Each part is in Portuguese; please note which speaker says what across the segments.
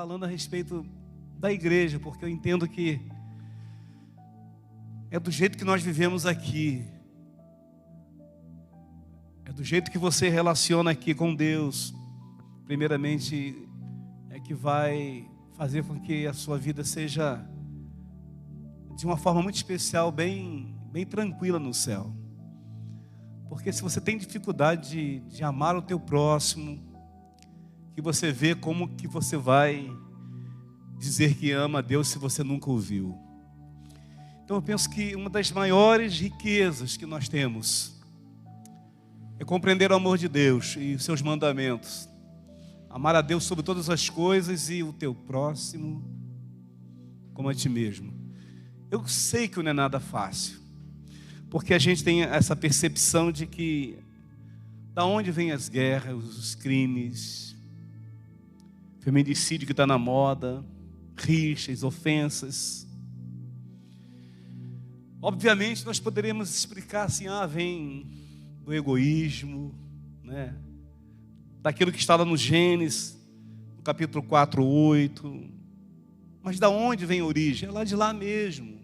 Speaker 1: falando a respeito da igreja, porque eu entendo que é do jeito que nós vivemos aqui, é do jeito que você relaciona aqui com Deus, primeiramente, é que vai fazer com que a sua vida seja de uma forma muito especial, bem tranquila no céu. Porque se você tem dificuldade de amar o teu próximo, que você vê como que você vai dizer que ama a Deus se você nunca ouviu. Então eu penso que uma das maiores riquezas que nós temos é compreender o amor de Deus e os seus mandamentos. Amar a Deus sobre todas as coisas e o teu próximo como a ti mesmo. Eu sei que não é nada fácil, porque a gente tem essa percepção de que da onde vêm as guerras, os crimes, feminicídio que está na moda, rixas, ofensas. Obviamente nós poderíamos explicar assim, vem do egoísmo, né? Daquilo que está lá no Gênesis, no capítulo 4:8. Mas da onde vem a origem? É lá de lá mesmo.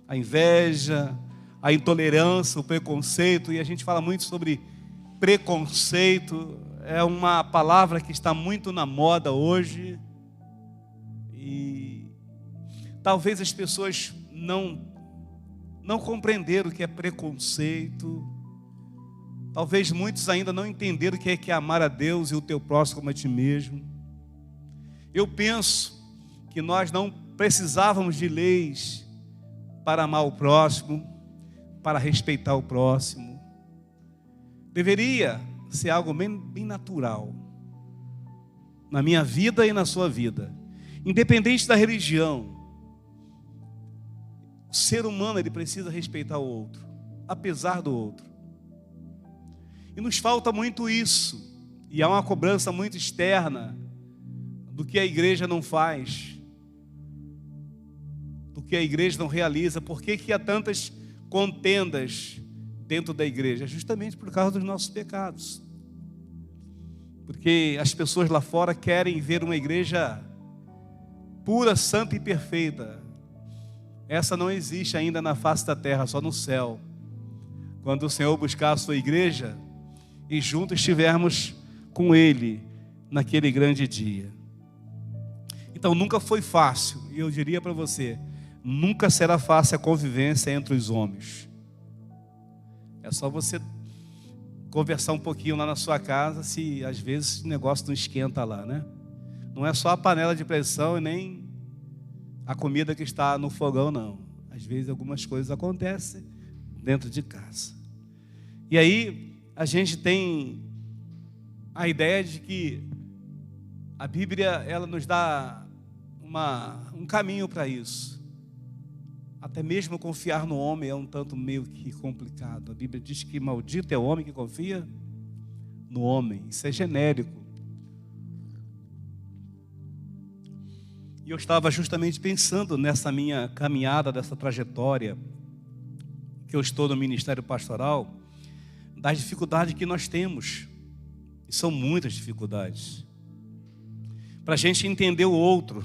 Speaker 1: A inveja, a intolerância, o preconceito, e a gente fala muito sobre preconceito, é uma palavra que está muito na moda hoje, e talvez as pessoas não compreenderam o que é preconceito, talvez muitos ainda não entenderam o que é amar a Deus e o teu próximo como a ti mesmo. Eu penso que nós não precisávamos de leis para amar o próximo, para respeitar o próximo. Deveria ser algo bem natural na minha vida e na sua vida, independente da religião. O ser humano, ele precisa respeitar o outro, apesar do outro. E nos falta muito isso, e há uma cobrança muito externa do que a igreja não faz, do que a igreja não realiza. Por que há tantas contendas dentro da igreja? Justamente por causa dos nossos pecados. Porque as pessoas lá fora querem ver uma igreja pura, santa e perfeita. Essa não existe ainda na face da terra, só no céu. Quando o Senhor buscar a sua igreja e juntos estivermos com Ele naquele grande dia. Então nunca foi fácil, e eu diria para você, nunca será fácil a convivência entre os homens. É só você conversar um pouquinho lá na sua casa, se às vezes o negócio não esquenta lá, né? Não é só a panela de pressão e nem a comida que está no fogão, não. Às vezes algumas coisas acontecem dentro de casa. E aí a gente tem a ideia de que a Bíblia, ela nos dá um caminho para isso. Até mesmo confiar no homem é um tanto meio que complicado. A Bíblia diz que maldito é o homem que confia no homem. Isso é genérico. E eu estava justamente pensando nessa minha caminhada, dessa trajetória que eu estou no ministério pastoral, das dificuldades que nós temos. E são muitas dificuldades. Para a gente entender o outro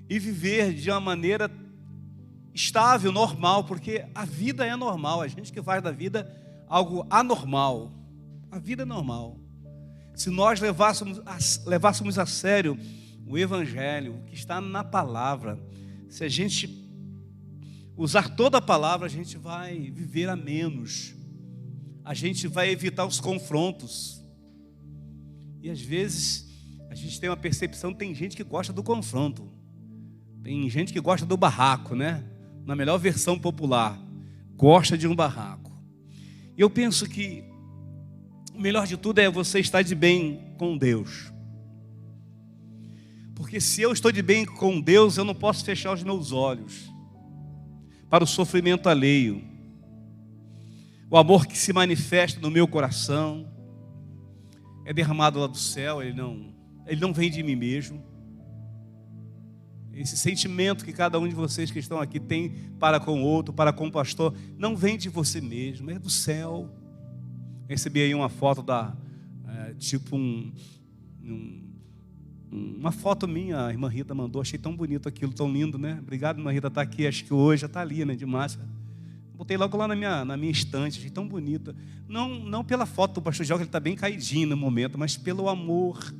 Speaker 1: e viver de uma maneira estável, normal, porque a vida é normal. A gente que faz da vida algo anormal. A vida é normal. Se nós levássemos a sério o Evangelho, que está na palavra, se a gente usar toda a palavra, a gente vai viver a menos. A gente vai evitar os confrontos. E às vezes a gente tem uma percepção, tem gente que gosta do confronto. Tem gente que gosta do barraco, né? Na melhor versão popular, gosta de um barraco. E eu penso que o melhor de tudo é você estar de bem com Deus. Porque se eu estou de bem com Deus, eu não posso fechar os meus olhos para o sofrimento alheio. O amor que se manifesta no meu coração é derramado lá do céu, ele não vem de mim mesmo. Esse sentimento que cada um de vocês que estão aqui tem para com o outro, para com o pastor, não vem de você mesmo, é do céu. Recebi aí uma foto tipo uma foto minha, a irmã Rita mandou, achei tão bonito aquilo, tão lindo, né? Obrigado, irmã Rita, tá aqui, acho que hoje já está ali, né, de máscara. Botei logo lá na minha estante, achei tão bonita. Não pela foto do pastor João, que ele está bem caidinho no momento, mas pelo amor,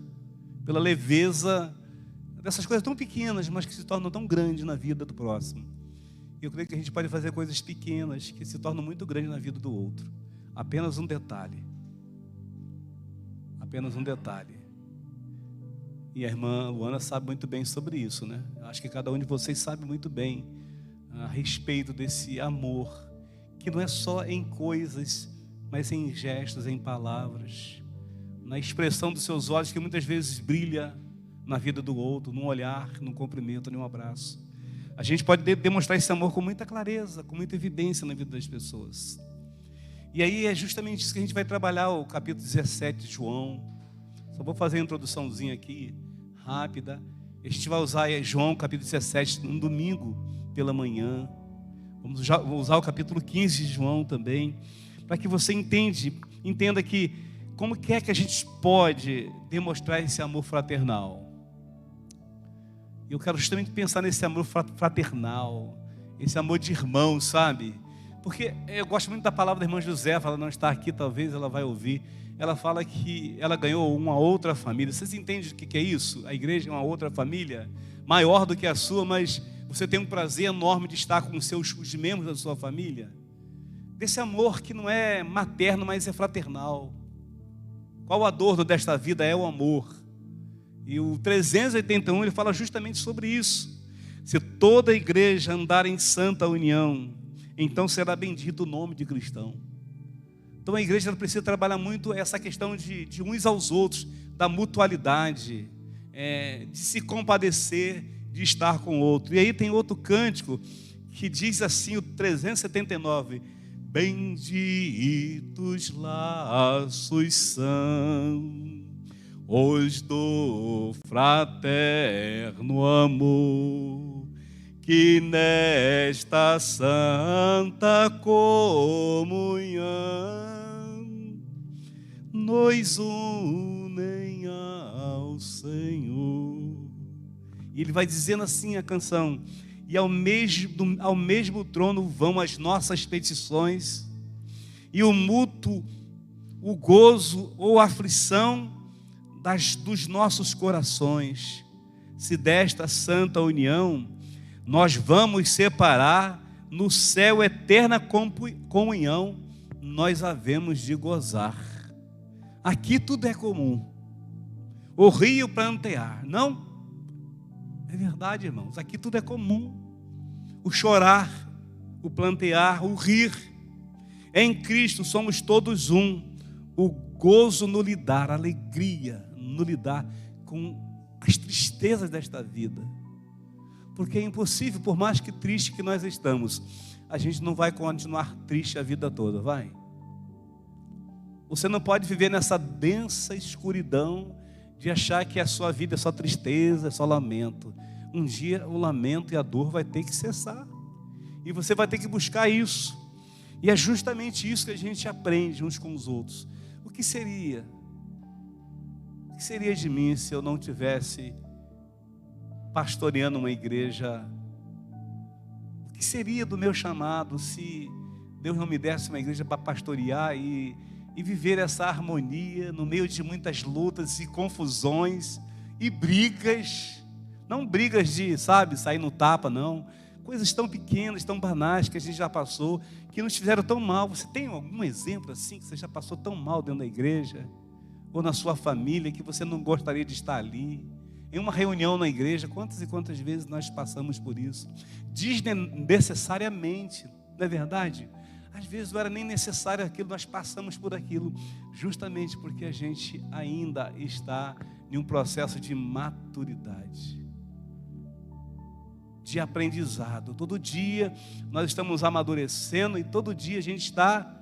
Speaker 1: pela leveza dessas coisas tão pequenas, mas que se tornam tão grandes na vida do próximo. E eu creio que a gente pode fazer coisas pequenas que se tornam muito grandes na vida do outro. Apenas um detalhe. Apenas um detalhe. E a irmã Luana sabe muito bem sobre isso, né? Eu acho que cada um de vocês sabe muito bem a respeito desse amor, que não é só em coisas, mas em gestos, em palavras, na expressão dos seus olhos, que muitas vezes brilha na vida do outro, num olhar, num cumprimento, num abraço. A gente pode demonstrar esse amor com muita clareza, com muita evidência na vida das pessoas. E aí é justamente isso que a gente vai trabalhar, o capítulo 17 de João. Só vou fazer a introduçãozinha aqui, rápida. A gente vai usar João capítulo 17 num domingo pela manhã. Vamos usar o capítulo 15 de João também, para que você entenda que como que é que a gente pode demonstrar esse amor fraternal. Eu quero justamente pensar nesse amor fraternal, esse amor de irmão, sabe? Porque eu gosto muito da palavra da irmã Josefa, ela não está aqui, talvez ela vai ouvir. Ela fala que ela ganhou uma outra família. Vocês entendem o que é isso? A igreja é uma outra família, maior do que a sua, mas você tem um prazer enorme de estar com os membros da sua família. Desse amor que não é materno, mas é fraternal. Qual o adorno desta vida é o amor. E o 381 ele fala justamente sobre isso. Se toda a igreja andar em santa união, então será bendito o nome de cristão. Então a igreja precisa trabalhar muito essa questão de uns aos outros, da mutualidade, de se compadecer, de estar com o outro. E aí tem outro cântico que diz assim, o 379: benditos laços são os do fraterno amor, que nesta santa comunhão nos unem ao Senhor. E ele vai dizendo assim a canção: e ao mesmo trono vão as nossas petições, e o mútuo, o gozo ou a aflição dos nossos corações. Se desta santa união nós vamos separar, no céu eterna comunhão nós havemos de gozar. Aqui tudo é comum. O rio plantear, não? É verdade, irmãos, aqui tudo é comum. O chorar, o plantear, o rir. Em Cristo somos todos um. O gozo no lidar, a alegria no lidar com as tristezas desta vida. Porque é impossível, por mais que triste que nós estamos, a gente não vai continuar triste a vida toda, vai? Você não pode viver nessa densa escuridão de achar que a sua vida é só tristeza, é só lamento. Um dia o lamento e a dor vai ter que cessar. E você vai ter que buscar isso. E é justamente isso que a gente aprende uns com os outros. O que seria de mim se eu não tivesse pastoreando uma igreja? O que seria do meu chamado se Deus não me desse uma igreja para pastorear e viver essa harmonia no meio de muitas lutas e confusões e brigas? Não brigas de, sair no tapa, não. Coisas tão pequenas, tão banais que a gente já passou, que nos fizeram tão mal. Você tem algum exemplo assim que você já passou tão mal dentro da igreja? Ou na sua família, que você não gostaria de estar ali? Em uma reunião na igreja, quantas e quantas vezes nós passamos por isso? Desnecessariamente, não é verdade? Às vezes não era nem necessário aquilo, nós passamos por aquilo, justamente porque a gente ainda está em um processo de maturidade, de aprendizado. Todo dia nós estamos amadurecendo e todo dia a gente está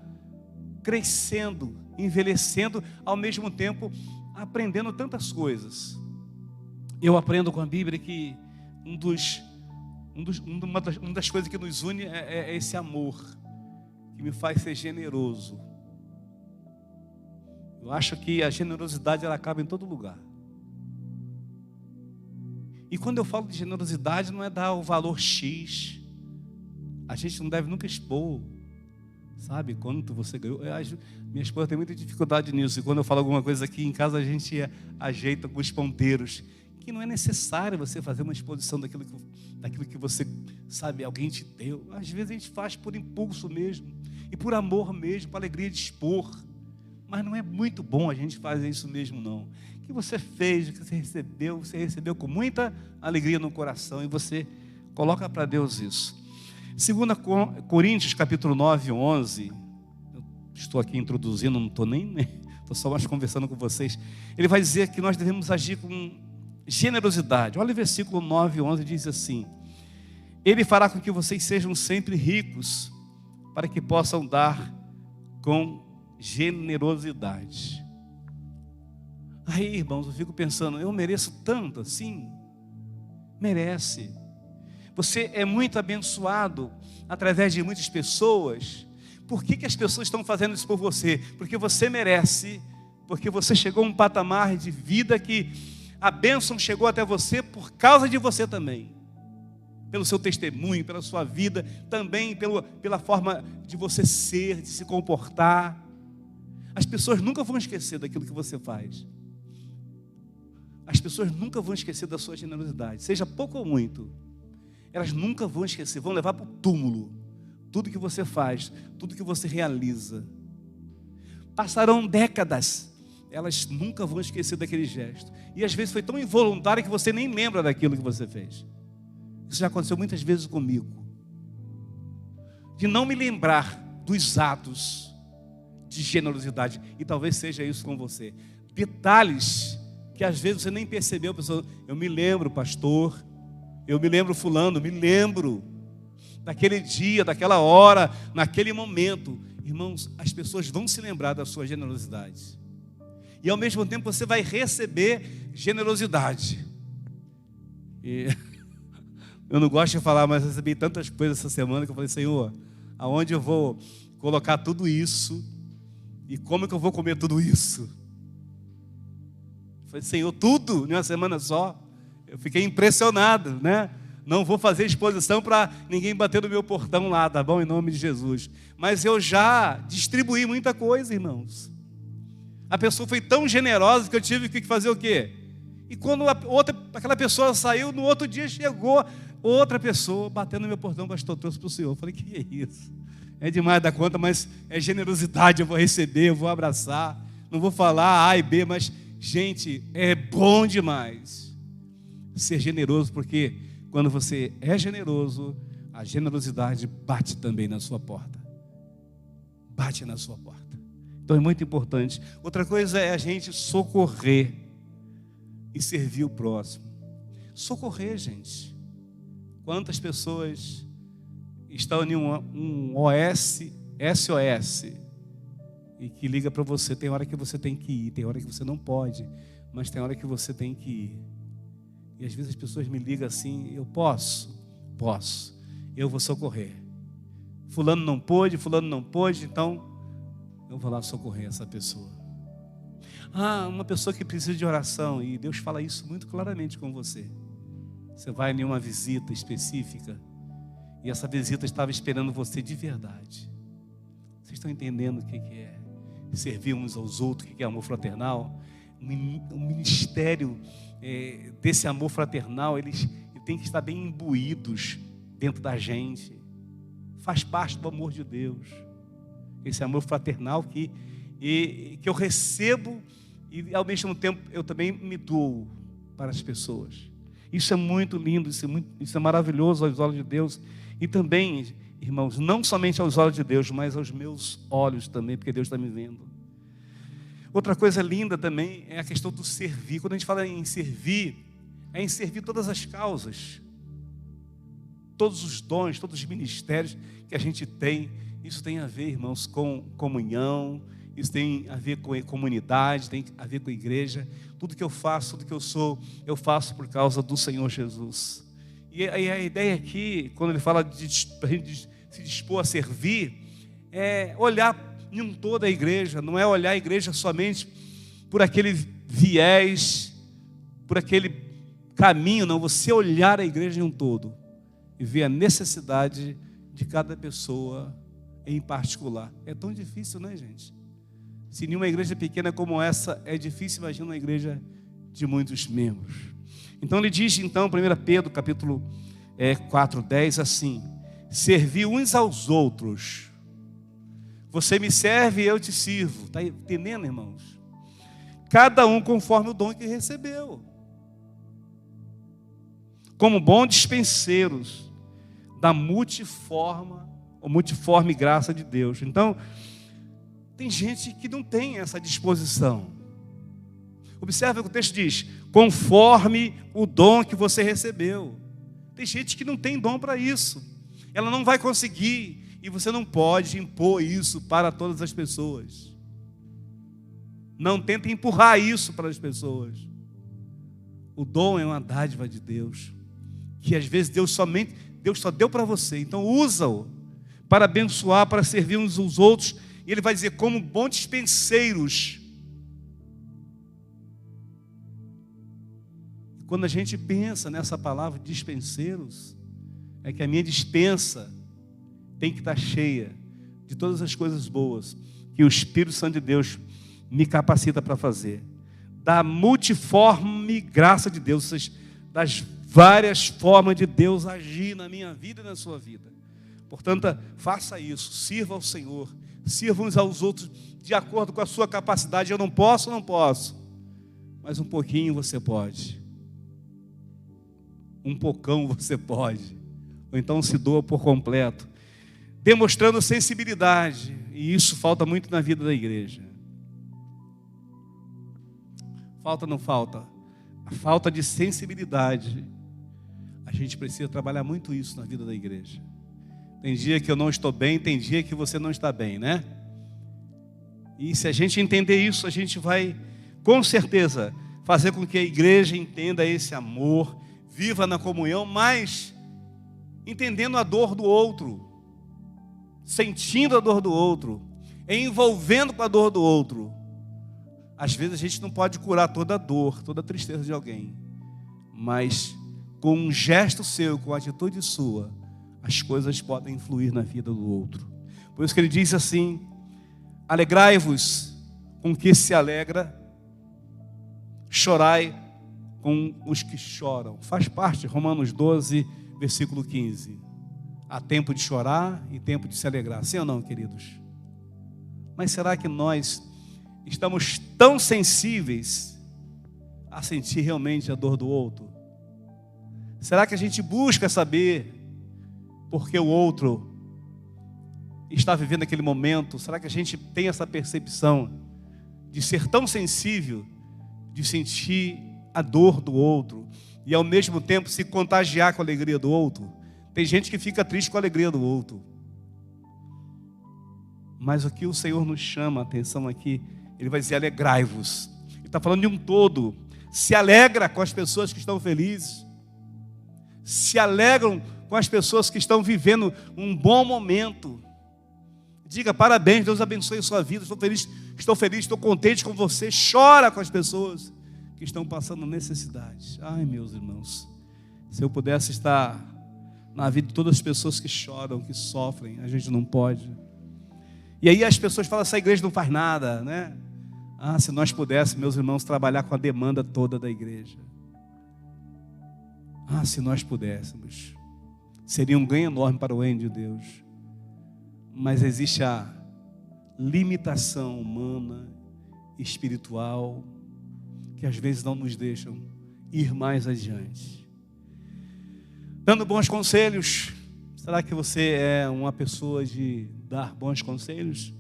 Speaker 1: crescendo, envelhecendo, ao mesmo tempo aprendendo tantas coisas. Eu aprendo com a Bíblia que uma das coisas que nos une é esse amor, que me faz ser generoso. Eu acho que a generosidade ela acaba em todo lugar. E quando eu falo de generosidade, não é dar o valor X. A gente não deve nunca expor, sabe, quanto você ganhou. Minha esposa tem muita dificuldade nisso. E quando eu falo alguma coisa aqui em casa, a gente ajeita com os ponteiros. Que não é necessário você fazer uma exposição daquilo que você, sabe, alguém te deu. Às vezes a gente faz por impulso mesmo. E por amor mesmo, por alegria de expor. Mas não é muito bom a gente fazer isso mesmo, não. O que você fez, o que você recebeu com muita alegria no coração. E você coloca para Deus isso. 2 Coríntios, capítulo 9, 11. Eu estou aqui introduzindo, não estou estou só mais conversando com vocês. Ele vai dizer que nós devemos agir com generosidade. Olha o versículo 9, 11, diz assim: Ele fará com que vocês sejam sempre ricos, para que possam dar com generosidade. Aí, irmãos, eu fico pensando, eu mereço tanto assim? Merece. Você é muito abençoado através de muitas pessoas. Por que as pessoas estão fazendo isso por você? Porque você merece, porque você chegou a um patamar de vida que a bênção chegou até você por causa de você também. Pelo seu testemunho, pela sua vida, também pela forma de você ser, de se comportar. As pessoas nunca vão esquecer daquilo que você faz. As pessoas nunca vão esquecer da sua generosidade, seja pouco ou muito. Elas nunca vão esquecer, vão levar para o túmulo tudo que você faz, tudo que você realiza. Passarão décadas, elas nunca vão esquecer daquele gesto. E às vezes foi tão involuntário que você nem lembra daquilo que você fez. Isso já aconteceu muitas vezes comigo. De não me lembrar dos atos de generosidade. E talvez seja isso com você. Detalhes que às vezes você nem percebeu. Pessoa, eu me lembro, pastor. Eu me lembro fulano, me lembro daquele dia, daquela hora, naquele momento. Irmãos, as pessoas vão se lembrar da sua generosidade. E ao mesmo tempo você vai receber generosidade. E eu não gosto de falar, mas recebi tantas coisas essa semana que eu falei, Senhor, aonde eu vou colocar tudo isso? E como que eu vou comer tudo isso? Eu falei, Senhor, tudo em uma semana só? Eu fiquei impressionado, né? Não vou fazer exposição para ninguém bater no meu portão lá, tá bom? Em nome de Jesus. Mas eu já distribuí muita coisa, irmãos. A pessoa foi tão generosa que eu tive que fazer o quê? E quando aquela pessoa saiu, no outro dia chegou outra pessoa batendo no meu portão, pastor, trouxe para o senhor. Eu falei, que é isso? É demais da conta, mas é generosidade, eu vou receber, eu vou abraçar. Não vou falar A e B, mas, gente, é bom demais ser generoso, porque quando você é generoso, a generosidade bate também na sua porta. Bate na sua porta. Então é muito importante. Outra coisa é a gente socorrer e servir o próximo. Socorrer, gente. Quantas pessoas estão em um SOS e que liga para você, tem hora que você tem que ir, tem hora que você não pode, mas tem hora que você tem que ir. E às vezes as pessoas me ligam assim, eu posso, eu vou socorrer. Fulano não pôde, então eu vou lá socorrer essa pessoa. Uma pessoa que precisa de oração, e Deus fala isso muito claramente com você. Você vai em uma visita específica, e essa visita estava esperando você de verdade. Vocês estão entendendo o que é servir uns aos outros, o que é amor fraternal? O ministério desse amor fraternal, eles têm que estar bem imbuídos dentro da gente. Faz parte do amor de Deus. Esse amor fraternal que eu recebo e ao mesmo tempo eu também me dou para as pessoas. Isso é muito lindo, isso é maravilhoso aos olhos de Deus. E também, irmãos, não somente aos olhos de Deus, mas aos meus olhos também, porque Deus está me vendo. Outra coisa linda também é a questão do servir. Quando a gente fala em servir, é em servir todas as causas, todos os dons, todos os ministérios que a gente tem. Isso tem a ver, irmãos, com comunhão, isso tem a ver com comunidade, tem a ver com a igreja. Tudo que eu faço, tudo que eu sou, eu faço por causa do Senhor Jesus. E a ideia aqui, quando ele fala de se dispor a servir, é olhar em toda a igreja, não é olhar a igreja somente por aquele viés, por aquele caminho, não, você olhar a igreja em um todo e ver a necessidade de cada pessoa em particular. É tão difícil, né, gente? Se em uma igreja pequena como essa é difícil, imagina uma igreja de muitos membros. Então ele diz, então, 1 Pedro, capítulo 4:10, assim: servi uns aos outros. Você me serve e eu te sirvo. Está entendendo, irmãos? Cada um conforme o dom que recebeu. Como bons dispenseiros da multiforme graça de Deus. Então, tem gente que não tem essa disposição. Observe o que o texto diz: conforme o dom que você recebeu. Tem gente que não tem dom para isso. Ela não vai conseguir. E você não pode impor isso para todas as pessoas. Não tente empurrar isso para as pessoas. O dom é uma dádiva de Deus, que às vezes Deus só deu para você. Então usa-o para abençoar, para servir uns aos outros. E ele vai dizer, como bons dispenseiros. Quando a gente pensa nessa palavra dispenseiros, é que a minha dispensa tem que estar cheia de todas as coisas boas que o Espírito Santo de Deus me capacita para fazer. Da multiforme graça de Deus, das várias formas de Deus agir na minha vida e na sua vida. Portanto, faça isso, sirva ao Senhor, sirva uns aos outros de acordo com a sua capacidade. Eu não posso, mas um pouquinho você pode. Um pocão você pode. Ou então se doa por completo, demonstrando sensibilidade. E isso falta muito na vida da igreja. Falta ou não falta? A falta de sensibilidade. A gente precisa trabalhar muito isso na vida da igreja. Tem dia que eu não estou bem, tem dia que você não está bem, né? E se a gente entender isso, a gente vai, com certeza, fazer com que a igreja entenda esse amor, viva na comunhão, mas entendendo a dor do outro, sentindo a dor do outro, envolvendo com a dor do outro. Às vezes a gente não pode curar toda a dor, toda a tristeza de alguém, mas com um gesto seu, com a atitude sua, as coisas podem influir na vida do outro. Por isso que ele diz assim: alegrai-vos com o que se alegra, chorai com os que choram. Faz parte, Romanos 12, versículo 15. Há tempo de chorar e tempo de se alegrar. Sim ou não, queridos? Mas será que nós estamos tão sensíveis a sentir realmente a dor do outro? Será que a gente busca saber porque o outro está vivendo aquele momento? Será que a gente tem essa percepção de ser tão sensível, de sentir a dor do outro e ao mesmo tempo se contagiar com a alegria do outro? Tem gente que fica triste com a alegria do outro. Mas o que o Senhor nos chama a atenção aqui, Ele vai dizer: alegrai-vos. Ele está falando de um todo. Se alegra com as pessoas que estão felizes. Se alegram com as pessoas que estão vivendo um bom momento. Diga parabéns, Deus abençoe a sua vida. Estou feliz, estou contente com você. Chora com as pessoas que estão passando necessidade. Ai, meus irmãos, se eu pudesse estar na vida de todas as pessoas que choram, que sofrem, a gente não pode. E aí as pessoas falam: essa igreja não faz nada, né? Ah, se nós pudéssemos, meus irmãos, trabalhar com a demanda toda da igreja. Ah, se nós pudéssemos, seria um ganho enorme para o reino de Deus. Mas existe a limitação humana, espiritual, que às vezes não nos deixam ir mais adiante. Dando bons conselhos. Será que você é uma pessoa de dar bons conselhos?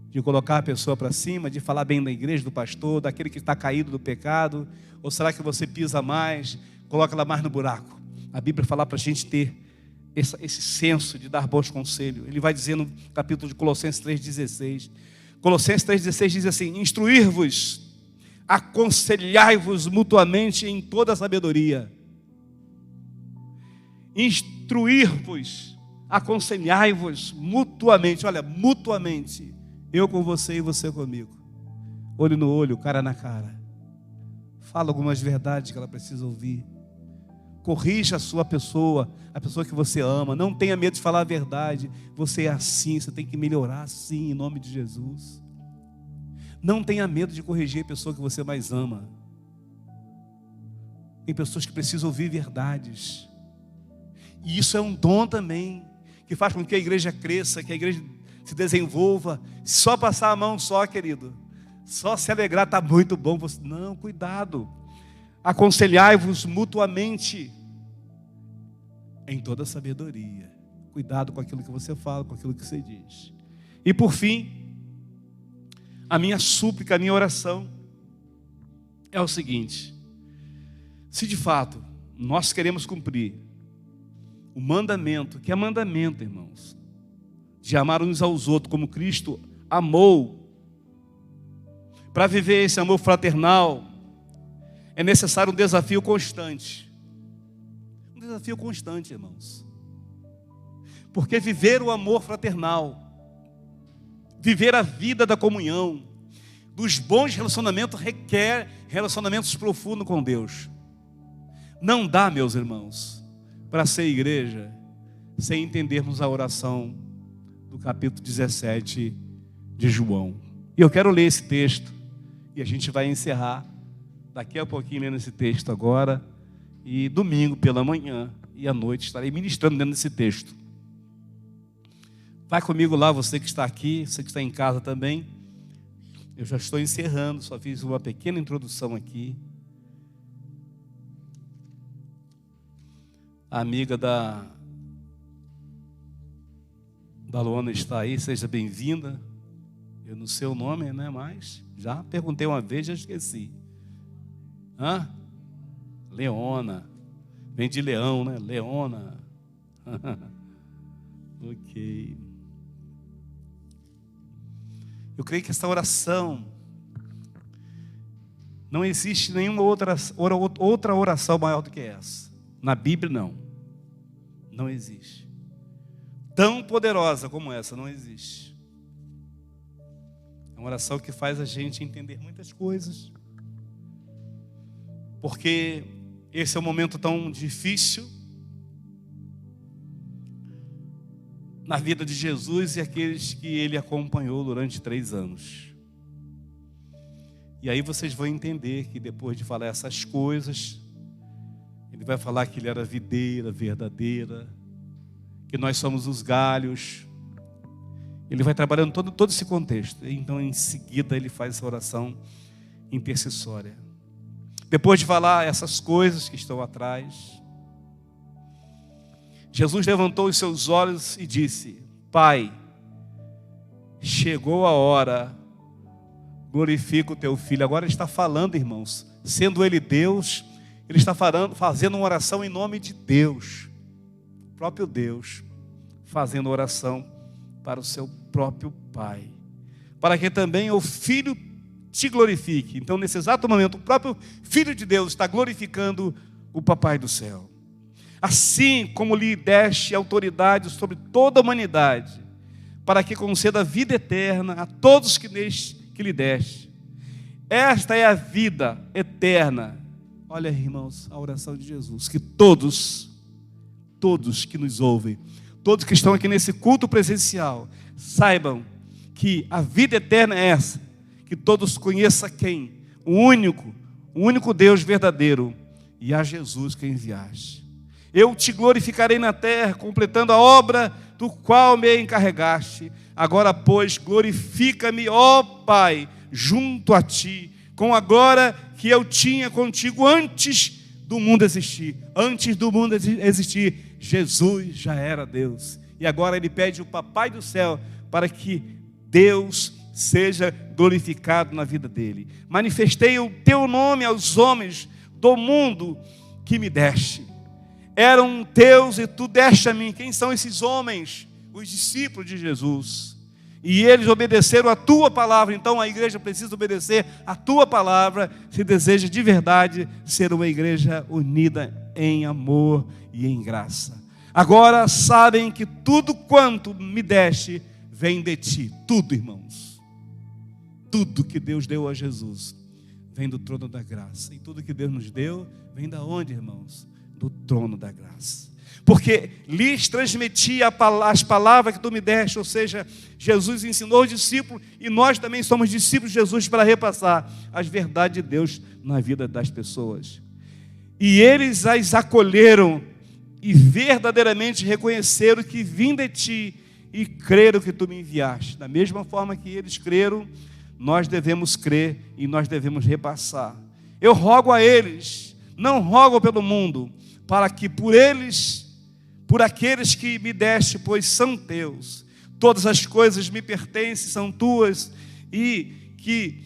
Speaker 1: De colocar a pessoa para cima, de falar bem da igreja, do pastor, daquele que está caído do pecado? Ou será que você pisa mais, coloca ela mais no buraco? A Bíblia fala para a gente ter esse senso de dar bons conselhos. Ele vai dizer no capítulo de Colossenses 3,16. Colossenses 3,16 diz assim: instruir-vos, aconselhai-vos mutuamente em toda a sabedoria. Instruir-vos, aconselhai-vos mutuamente. Olha, mutuamente. Eu com você e você comigo. Olho no olho, cara na cara. Fala algumas verdades que ela precisa ouvir. Corrija a sua pessoa, a pessoa que você ama. Não tenha medo de falar a verdade. Você é assim, você tem que melhorar assim, em nome de Jesus. Não tenha medo de corrigir a pessoa que você mais ama. Tem pessoas que precisam ouvir verdades. E isso é um dom também, que faz com que a igreja cresça, que a igreja se desenvolva. Só passar a mão só, querido. Só se alegrar, está muito bom. Não, cuidado. Aconselhai-vos mutuamente em toda sabedoria. Cuidado com aquilo que você fala, com aquilo que você diz. E por fim, a minha súplica, a minha oração é o seguinte: se de fato nós queremos cumprir o mandamento, que é mandamento, irmãos, de amar uns aos outros como Cristo amou, para viver esse amor fraternal, é necessário um desafio constante. Um desafio constante, irmãos. Porque viver o amor fraternal, viver a vida da comunhão, dos bons relacionamentos, requer relacionamentos profundos com Deus. Não dá, meus irmãos, para ser igreja sem entendermos a oração do capítulo 17 de João. E eu quero ler esse texto, e a gente vai encerrar daqui a pouquinho lendo esse texto agora, e domingo pela manhã e à noite estarei ministrando dentro desse texto. Vai comigo lá, você que está aqui, você que está em casa também. Eu já estou encerrando, só fiz uma pequena introdução aqui. A amiga da Luana está aí, seja bem-vinda. Eu não sei o nome, né, mas já perguntei uma vez, já esqueci. Leona. Vem de leão, né? Leona. Ok. Eu creio que essa oração, não existe nenhuma outra oração maior do que essa. Na Bíblia, não. Não existe. Tão poderosa como essa, não existe. É uma oração que faz a gente entender muitas coisas. Porque esse é um momento tão difícil na vida de Jesus e aqueles que ele acompanhou durante 3 anos. E aí vocês vão entender que depois de falar essas coisas, ele vai falar que ele era a videira verdadeira, que nós somos os galhos. Ele vai trabalhando todo esse contexto. Então, em seguida, ele faz essa oração intercessória. Depois de falar essas coisas que estão atrás, Jesus levantou os seus olhos e disse: Pai, chegou a hora, glorifica o teu filho. Agora ele está falando, irmãos, sendo ele Deus, ele está fazendo uma oração em nome de Deus, o próprio Deus, fazendo oração para o seu próprio Pai, para que também o Filho te glorifique. Então, nesse exato momento, o próprio Filho de Deus está glorificando o Papai do céu. Assim como lhe deste autoridade sobre toda a humanidade, para que conceda vida eterna a todos que lhe deste. Esta é a vida eterna. Olha, irmãos, a oração de Jesus, que todos que nos ouvem, todos que estão aqui nesse culto presencial, saibam que a vida eterna é essa, que todos conheçam quem? O único Deus verdadeiro, e a Jesus que enviaste. Eu te glorificarei na terra, completando a obra do qual me encarregaste. Agora, pois, glorifica-me, ó Pai, junto a ti, com a glória que eu tinha contigo antes do mundo existir. Antes do mundo existir, Jesus já era Deus. E agora ele pede o Papai do céu para que Deus seja glorificado na vida dele. Manifestei o teu nome aos homens do mundo que me deste. Eram teus e tu deste a mim. Quem são esses homens? Os discípulos de Jesus. E eles obedeceram a tua palavra. Então a igreja precisa obedecer a tua palavra, se deseja de verdade ser uma igreja unida em amor e em graça. Agora sabem que tudo quanto me deste vem de ti. Tudo, irmãos. Tudo que Deus deu a Jesus vem do trono da graça. E tudo que Deus nos deu vem da onde, irmãos? do trono da graça. Porque lhes transmiti as palavras que tu me deste, ou seja, Jesus ensinou os discípulos, e nós também somos discípulos de Jesus para repassar as verdades de Deus na vida das pessoas. E eles as acolheram e verdadeiramente reconheceram que vim de ti e creram que tu me enviaste. Da mesma forma que eles creram, nós devemos crer e nós devemos repassar. Eu rogo a eles, não rogo pelo mundo, para que por aqueles que me deste, pois são teus, todas as coisas me pertencem, são tuas, e que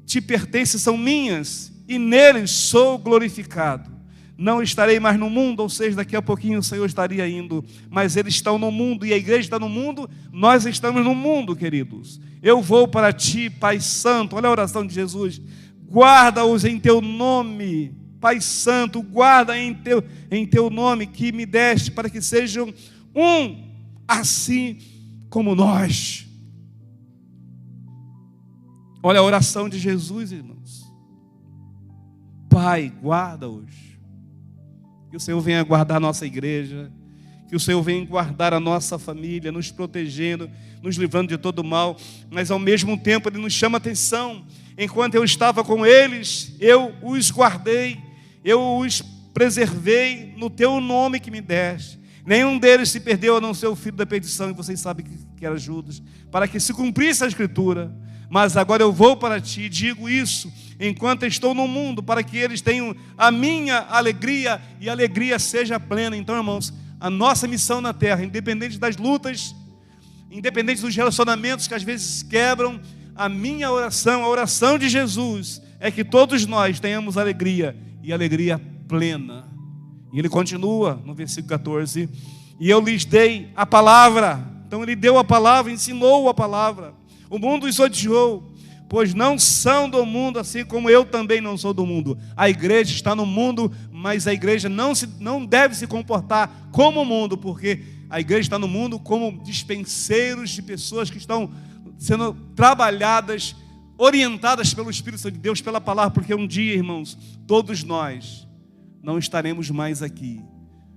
Speaker 1: te pertencem são minhas, e neles sou glorificado. Não estarei mais no mundo, ou seja, daqui a pouquinho o Senhor estaria indo, mas eles estão no mundo, e a igreja está no mundo, nós estamos no mundo, queridos. Eu vou para ti, Pai Santo, olha a oração de Jesus, guarda-os em teu nome, Pai Santo, guarda em teu nome que me deste, para que sejam um, assim como nós. Olha a oração de Jesus, irmãos. Pai, guarda-os. Que o Senhor venha guardar a nossa igreja, que o Senhor venha guardar a nossa família, nos protegendo, nos livrando de todo mal, mas ao mesmo tempo Ele nos chama a atenção. Enquanto eu estava com eles, eu os guardei, eu os preservei no teu nome que me deste. Nenhum deles se perdeu a não ser o filho da perdição, e vocês sabem que era Judas, para que se cumprisse a Escritura. Mas agora eu vou para ti e digo isso enquanto estou no mundo, para que eles tenham a minha alegria e a alegria seja plena. Então, irmãos, a nossa missão na terra, independente das lutas, independente dos relacionamentos que às vezes quebram, a minha oração, a oração de Jesus, é que todos nós tenhamos alegria e alegria plena. E ele continua no versículo 14: e eu lhes dei a palavra. Então ele deu a palavra, ensinou a palavra. O mundo os odiou, pois não são do mundo, assim como eu também não sou do mundo. A igreja está no mundo, mas a igreja não deve se comportar como o mundo, porque a igreja está no mundo como dispenseiros de pessoas que estão sendo trabalhadas, orientadas pelo Espírito Santo de Deus, pela palavra, porque um dia, irmãos, todos nós não estaremos mais aqui.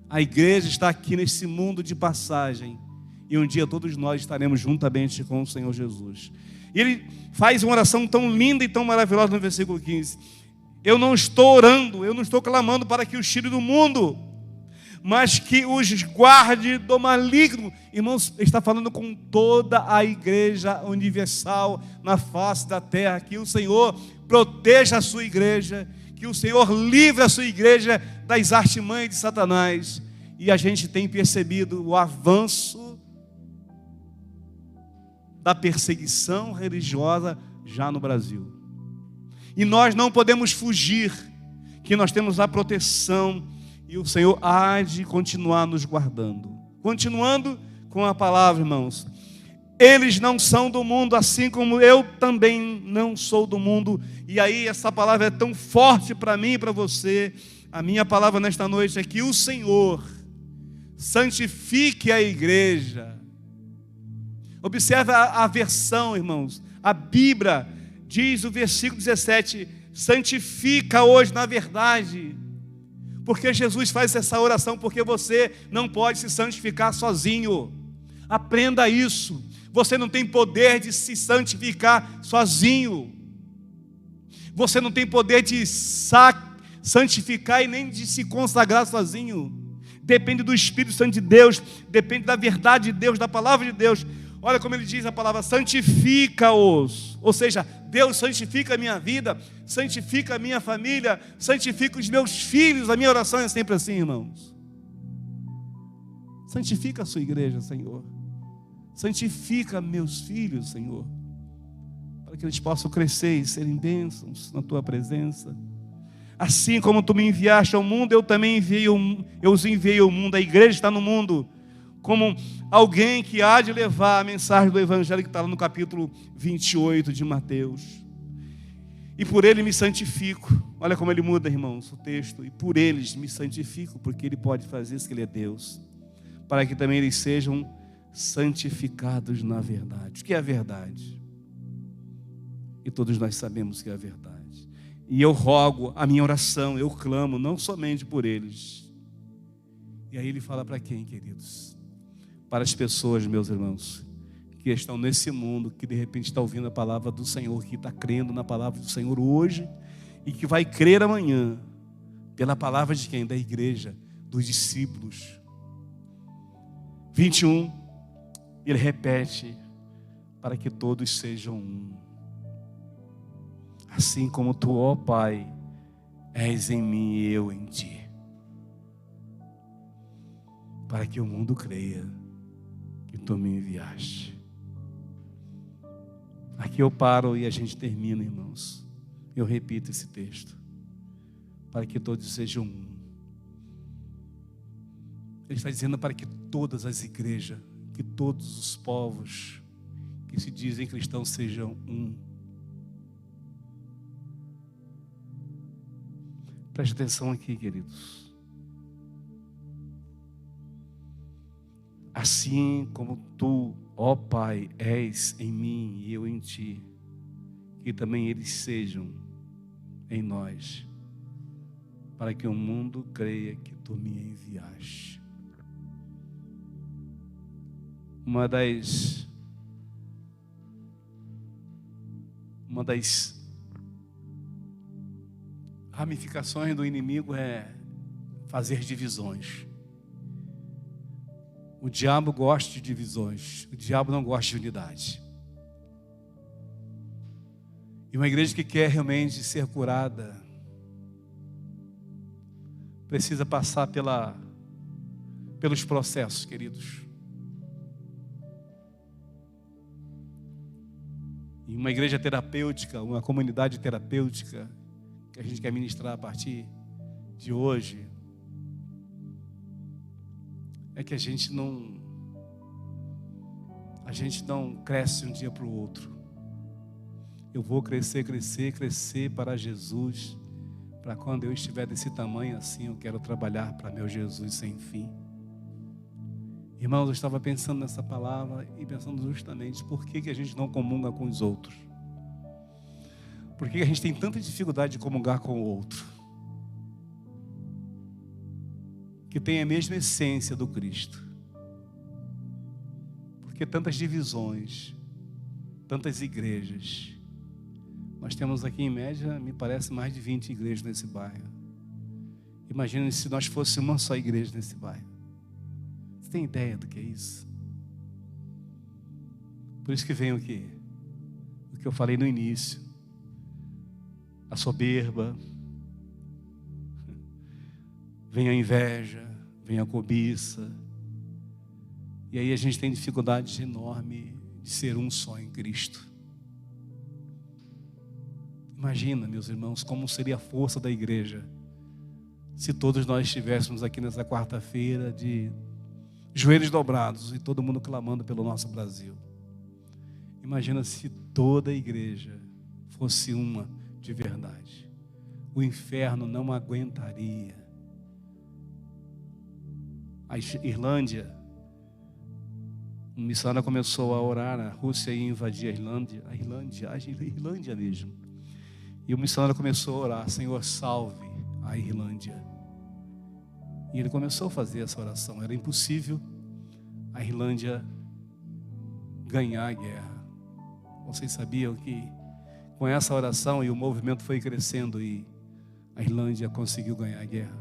Speaker 1: A igreja está aqui nesse mundo de passagem, e um dia todos nós estaremos juntamente com o Senhor Jesus. E ele faz uma oração tão linda e tão maravilhosa no versículo 15. Eu não estou orando, eu não estou clamando para que os tire do mundo, mas que os guarde do maligno. Irmãos, ele está falando com toda a igreja universal na face da terra, que o Senhor proteja a sua igreja, que o Senhor livre a sua igreja das artimanhas de Satanás. E a gente tem percebido o avanço da perseguição religiosa já no Brasil. E nós não podemos fugir, que nós temos a proteção, e o Senhor há de continuar nos guardando. Continuando com a palavra, irmãos. Eles não são do mundo, assim como eu também não sou do mundo. E aí essa palavra é tão forte para mim e para você. A minha palavra nesta noite é que o Senhor santifique a igreja. Observe a versão, irmãos. A Bíblia diz, o versículo 17, santifica hoje na verdade. Porque Jesus faz essa oração, porque você não pode se santificar sozinho. Aprenda isso. Você não tem poder de se santificar sozinho. Você não tem poder de santificar e nem de se consagrar sozinho. Depende do Espírito Santo de Deus, depende da verdade de Deus, da palavra de Deus. Olha como ele diz a palavra, santifica-os. Ou seja, Deus santifica a minha vida, santifica a minha família, santifica os meus filhos. A minha oração é sempre assim, irmãos. Santifica a sua igreja, Senhor. Santifica meus filhos, Senhor, para que eles possam crescer e serem bênçãos na tua presença. Assim como tu me enviaste ao mundo, eu também os enviei ao mundo. A igreja está no mundo como alguém que há de levar a mensagem do Evangelho, que está lá no capítulo 28 de Mateus. E por ele me santifico. Olha como ele muda, irmãos, o texto. E por eles me santifico, porque ele pode fazer isso, que ele é Deus, para que também eles sejam santificados na verdade. O que é a verdade? E todos nós sabemos que é a verdade. E eu rogo, a minha oração, eu clamo, não somente por eles, E aí ele fala para quem, queridos? Para as pessoas, meus irmãos, que estão nesse mundo, que de repente está ouvindo a palavra do Senhor, que está crendo na palavra do Senhor hoje e que vai crer amanhã pela palavra de quem? Da igreja, dos discípulos. 21, ele repete: para que todos sejam um. Assim como tu, ó Pai, és em mim e eu em ti. Para que o mundo creia que tu me enviaste. Aqui eu paro e a gente termina, irmãos. Eu repito esse texto. Para que todos sejam um. Ele está dizendo para que todas as igrejas, que todos os povos que se dizem cristãos sejam um. Preste atenção aqui, queridos. Assim como tu, ó Pai, és em mim e eu em ti, que também eles sejam em nós, para que o mundo creia que tu me enviaste. Uma das ramificações do inimigo é fazer divisões. O diabo gosta de divisões, o diabo não gosta de unidade. E uma igreja que quer realmente ser curada precisa passar pelos processos, queridos. E uma igreja terapêutica, uma comunidade terapêutica que a gente quer ministrar a partir de hoje, é que a gente não cresce um dia para o outro. Eu vou crescer para Jesus, para quando eu estiver desse tamanho assim, eu quero trabalhar para meu Jesus sem fim. Irmãos, eu estava pensando nessa palavra e pensando justamente por que a gente não comunga com os outros. Por que a gente tem tanta dificuldade de comungar com o outro? Que tem a mesma essência do Cristo. Porque tantas divisões, tantas igrejas. Nós temos aqui em média, me parece, mais de 20 igrejas nesse bairro. Imagina se nós fôssemos uma só igreja nesse bairro. Você tem ideia do que é isso? Por isso que vem o que eu falei no início. A soberba, vem a inveja, vem a cobiça. E aí a gente tem dificuldade enorme de ser um só em Cristo. Imagina, meus irmãos, como seria a força da igreja se todos nós estivéssemos aqui nessa quarta-feira de joelhos dobrados e todo mundo clamando pelo nosso Brasil. Imagina se toda a igreja fosse uma de verdade. O inferno não aguentaria. A Irlândia, um missionário começou a orar, a Rússia ia invadir a Irlândia mesmo. E o missionário começou a orar: Senhor, salve a Irlândia. E ele começou a fazer essa oração. Era impossível a Irlândia ganhar a guerra. Vocês sabiam que com essa oração e o movimento foi crescendo e a Irlândia conseguiu ganhar a guerra?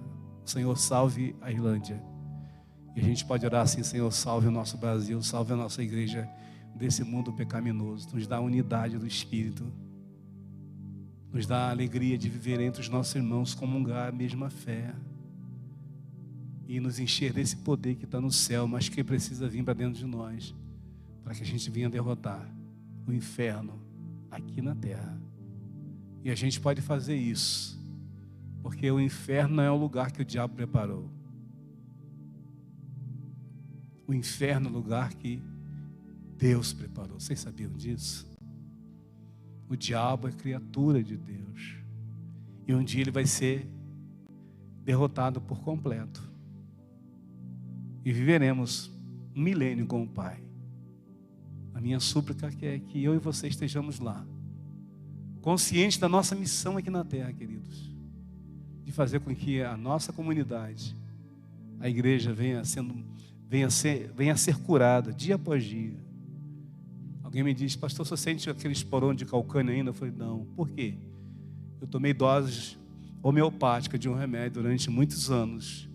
Speaker 1: Senhor, salve a Irlândia. E a gente pode orar assim: Senhor, salve o nosso Brasil, salve a nossa igreja desse mundo pecaminoso. Nos dá a unidade do Espírito. Nos dá a alegria de viver entre os nossos irmãos, comungar a mesma fé. E nos encher desse poder que está no céu, mas que precisa vir para dentro de nós, para que a gente venha derrotar o inferno aqui na terra. E a gente pode fazer isso, porque o inferno não é o lugar que o diabo preparou. O inferno é o lugar que Deus preparou. Vocês sabiam disso? O diabo é criatura de Deus. E um dia ele vai ser derrotado por completo. E viveremos um milênio com o Pai. A minha súplica é que eu e você estejamos lá, conscientes da nossa missão aqui na terra, queridos, de fazer com que a nossa comunidade, a igreja venha a ser curada dia após dia. Alguém me diz: pastor, você sente aquele esporão de calcânio ainda? Eu falei: não. Por quê? Eu tomei doses homeopáticas de um remédio durante muitos anos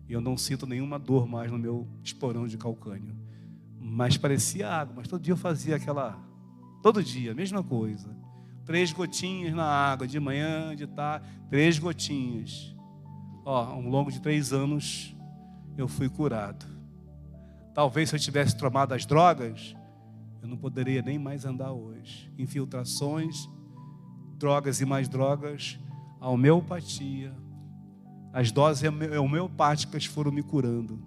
Speaker 1: e eu não sinto nenhuma dor mais no meu esporão de calcânio. Mas parecia água, mas todo dia eu fazia todo dia, a mesma coisa. 3 gotinhas na água, de manhã, de tarde, 3 gotinhas. Ao longo de 3 anos, eu fui curado. Talvez se eu tivesse tomado as drogas, eu não poderia nem mais andar hoje. Infiltrações, drogas e mais drogas, a homeopatia, as doses homeopáticas foram me curando.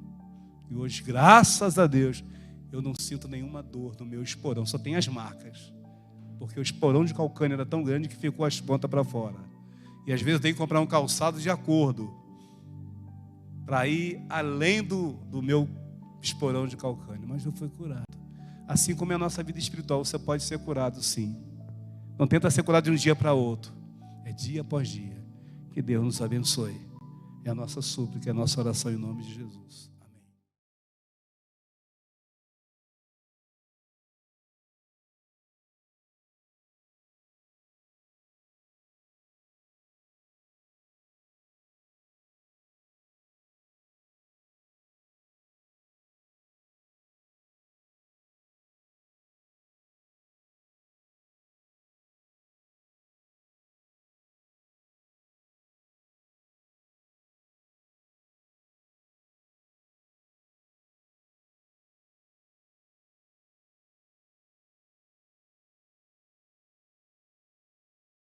Speaker 1: E hoje, graças a Deus, eu não sinto nenhuma dor no meu esporão, só tem as marcas. Porque o esporão de calcânio era tão grande que ficou as pontas para fora. E às vezes eu tenho que comprar um calçado de acordo para ir além do meu esporão de calcânio. Mas eu fui curado. Assim como é a nossa vida espiritual, você pode ser curado sim. Não tenta ser curado de um dia para outro. É dia após dia. Que Deus nos abençoe. É a nossa súplica, é a nossa oração em nome de Jesus.